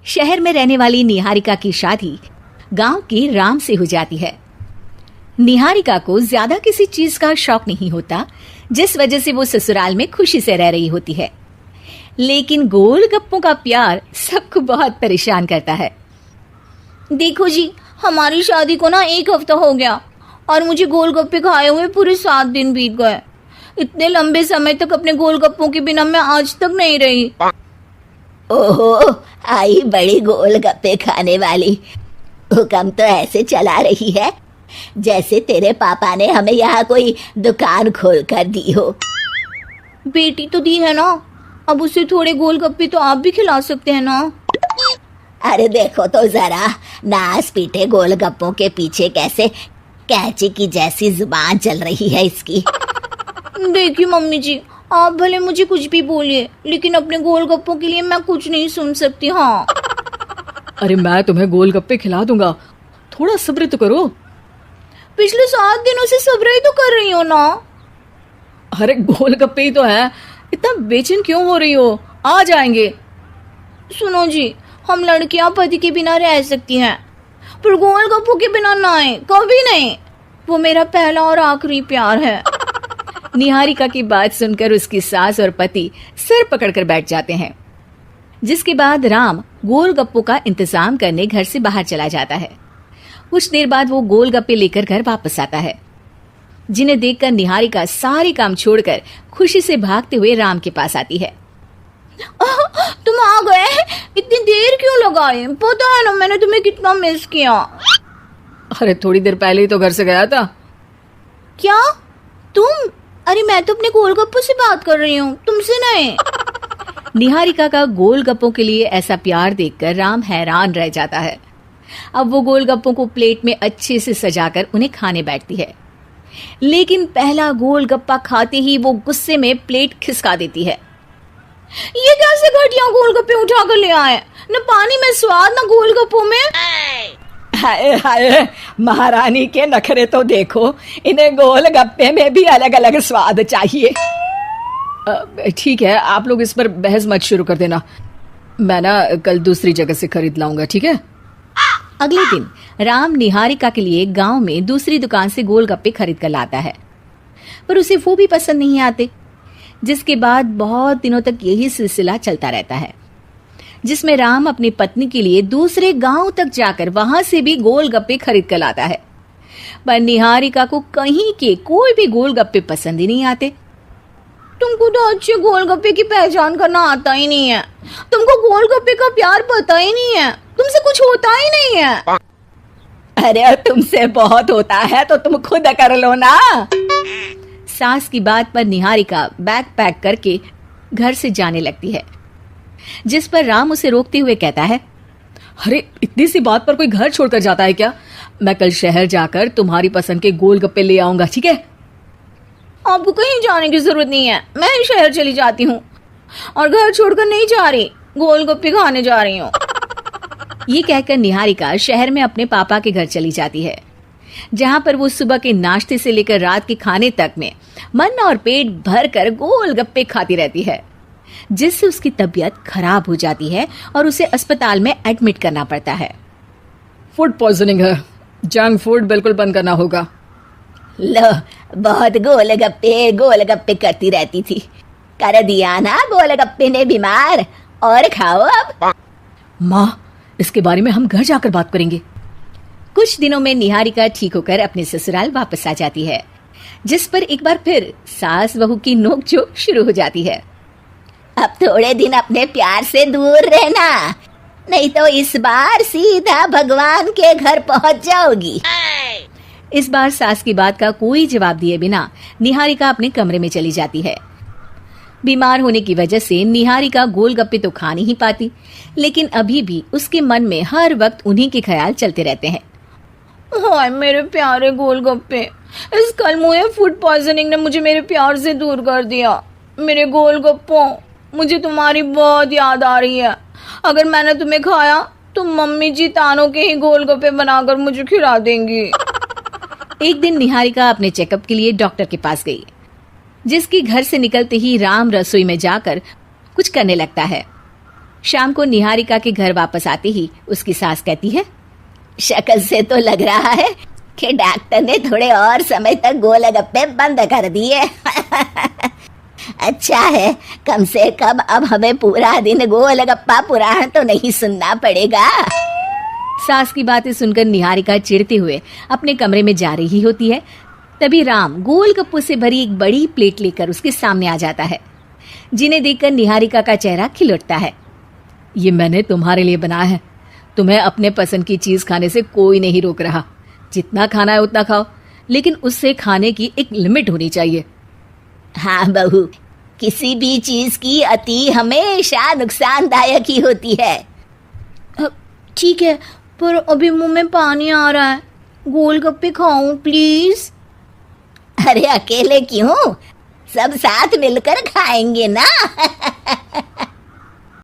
शहर में रहने वाली निहारिका की शादी गांव के राम से हो जाती है। निहारिका को ज्यादा किसी चीज का शौक नहीं होता, जिस वजह से वो ससुराल में खुशी से रह रही होती है। लेकिन गोलगप्पों का प्यार सबको बहुत परेशान करता है। देखो जी, हमारी शादी को ना 1 हफ्ता हो गया और मुझे गोलगप्पे खाए हुए पूरे 7 दिन बीत गए। इतने लंबे समय तक अपने गोलगप्पों के बिना मैं आज तक नहीं रही। ओहो, आई बड़ी गोलगप्पे खाने वाली। हुक्म तो ऐसे चला रही है जैसे तेरे पापा ने हमें यहाँ कोई दुकान खोल कर दी हो। बेटी तो दी है ना, अब उसे थोड़े गोलगप्पे तो आप भी खिला सकते हैं ना। अरे देखो तो जरा, नास पीटे गोलगप्पों के पीछे कैसे कैंची की जैसी जुबान चल रही है इसकी। देखिए मम्मी जी, आप भले मुझे कुछ भी बोलिए, लेकिन अपने गोलगप्पों के लिए मैं कुछ नहीं सुन सकती। हाँ, अरे मैं तुम्हें गोलगप्पे खिला दूंगा, थोड़ा सब्र तो करो। पिछले 7 दिनों से सब्र ही तो कर रही हो ना। अरे गोलगप्पे ही तो है, इतना बेचैन क्यों हो रही हो? आ जाएंगे। सुनो जी, हम लड़कियां पति के बिना रह सकती हैं, पर गोलगप्पों के बिना नहीं, कभी नहीं। वो मेरा पहला और आखिरी प्यार है। निहारिका की बात सुनकर उसकी सास और पति सिर पकड़कर बैठ जाते हैं, जिसके बाद राम गोलगप्पों का इंतजाम करने घर से बाहर चला जाता है। कुछ देर बाद वो गोलगप्पे लेकर घर वापस आता है, जिन्हें देखकर निहारिका सारे काम छोड़कर खुशी से भागते हुए राम के पास आती है। तुम आ गए? इतनी देर क्यों लगाई? पता है ना मैंने तुम्हें कितना मिस किया। अरे थोड़ी देर पहले ही तो घर से गया था। क्या तुम? अरे मैं तो अपने गोलगप्पों से बात कर रही हूँ, तुमसे नहीं। निहारिका का गोलगप्पों के लिए ऐसा प्यार देखकर राम हैरान रह जाता है। अब वो गोलगप्पों को प्लेट में अच्छे से सजाकर उन्हें खाने बैठती है, लेकिन पहला गोलगप्पा खाते ही वो गुस्से में प्लेट खिसका देती है। ये कैसे घटिया गोलगप्पे उठा कर ले आए? न पानी में स्वाद, न गोलगप्पों में। हाय हाय, महारानी के नखरे तो देखो, इन्हें गोलगप्पे में भी अलग अलग स्वाद चाहिए। ठीक है, आप लोग इस पर बहस मत शुरू कर देना, मैं ना कल दूसरी जगह से खरीद लाऊंगा, ठीक है? अगले दिन राम निहारिका के लिए गांव में दूसरी दुकान से गोलगप्पे खरीद कर लाता है, पर उसे वो भी पसंद नहीं आते। जिसके बाद बहुत दिनों तक यही सिलसिला चलता रहता है, जिसमें राम अपनी पत्नी के लिए दूसरे गांव तक जाकर वहां से भी गोलगप्पे खरीद कर लाता है, पर निहारिका को कहीं के कोई भी गोलगप्पे पसंद ही नहीं आते। तुमको तो अच्छे गोलगप्पे की पहचान करना आता ही नहीं है, तुमको गोलगप्पे का प्यार पता ही नहीं है, तुमसे कुछ होता ही नहीं है। अरे तुमसे बहुत होता है तो तुम खुद कर लो ना। सास की बात पर निहारिका बैग पैक करके घर से जाने लगती है, जिस पर राम उसे रोकते हुए कहता है, अरे इतनी सी बात पर कोई घर छोड़कर जाता है क्या? मैं कल शहर जाकर तुम्हारी पसंद के गोलगप्पे ले आऊंगा, ठीक है? आपको कहीं जाने की जरूरत नहीं है, मैं ही शहर चली जाती हूँ और घर छोड़कर नहीं जा रही, गोलगप्पे खाने जा रही हूँ। ये कहकर निहारिका शहर में अपने पापा के घर चली जाती है, जहाँ पर वो सुबह के नाश्ते से लेकर रात के खाने तक में मन और पेट भर कर गोलगप्पे खाती रहती है, जिससे उसकी तबीयत खराब हो जाती है और उसे अस्पताल में एडमिट करना पड़ता है। फूड पॉइजनिंग है, जंक फूड बिल्कुल बंद करना होगा। लो, बहुत गोलगप्पे गोलगप्पे करती रहती थी, कर दिया ना गोलगप्पे ने बीमार। और खाओ अब। माँ, इसके बारे में हम घर जाकर बात करेंगे। कुछ दिनों में निहारिका ठीक होकर अपने ससुराल वापस आ जाती है, जिस पर एक बार फिर सास बहू की नोकझोंक शुरू हो जाती है। अब थोड़े दिन अपने प्यार से दूर रहना, नहीं तो इस बार सीधा भगवान के घर पहुंच जाओगी। इस बार सास की बात का कोई जवाब दिए बिना निहारिका अपने कमरे में चली जाती है। बीमार होने की वजह से निहारिका गोलगप्पे तो खा नहीं पाती, लेकिन अभी भी उसके मन में हर वक्त उन्हीं के ख्याल चलते रहते हैं। हाय मेरे प्यारे गोलगप्पे, इस कलमुए फूड पॉइजनिंग ने मुझे मेरे प्यार से दूर कर दिया। मेरे गोलगप्पों, मुझे तुम्हारी बहुत याद आ रही है। अगर मैंने तुम्हें खाया तो मम्मी जी तानों के ही गोलगप्पे बनाकर मुझे खिला देंगी। एक दिन निहारिका अपने चेकअप के लिए डॉक्टर के पास गई, जिसकी घर से निकलते ही राम रसोई में जाकर कुछ करने लगता है। शाम को निहारिका के घर वापस आते ही उसकी सास कहती है, शक्ल से तो लग रहा है कि डॉक्टर ने थोड़े और समय तक गोलगप्पे बंद कर दिए। अच्छा है, कम से कम अब हमें पूरा दिन गोलगप्पा पुराण तो नहीं सुनना पड़ेगा। सास की बातें सुनकर निहारिका चिढ़ते हुए अपने कमरे में जा रही होती है। तभी राम गोलगप्पों से भरी एक बड़ी प्लेट लेकर उसके सामने आ जाता है, जिन्हें देखकर निहारिका का चेहरा खिल उठता है। ये मैंने तुम्हारे लिए बनाया है। तुम्हें अपने पसंद की चीज खाने से कोई नहीं रोक रहा। जितना खाना है उतना खाओ, लेकिन उससे खाने की एक लिमिट होनी चाहिए। हाँ बहू, किसी भी चीज की अति हमेशा नुकसानदायक ही होती है। ठीक है, पर अभी मुंह में पानी आ रहा है। गोलगप्पे खाऊं प्लीज? अरे अकेले क्यों, सब साथ मिलकर खाएंगे ना।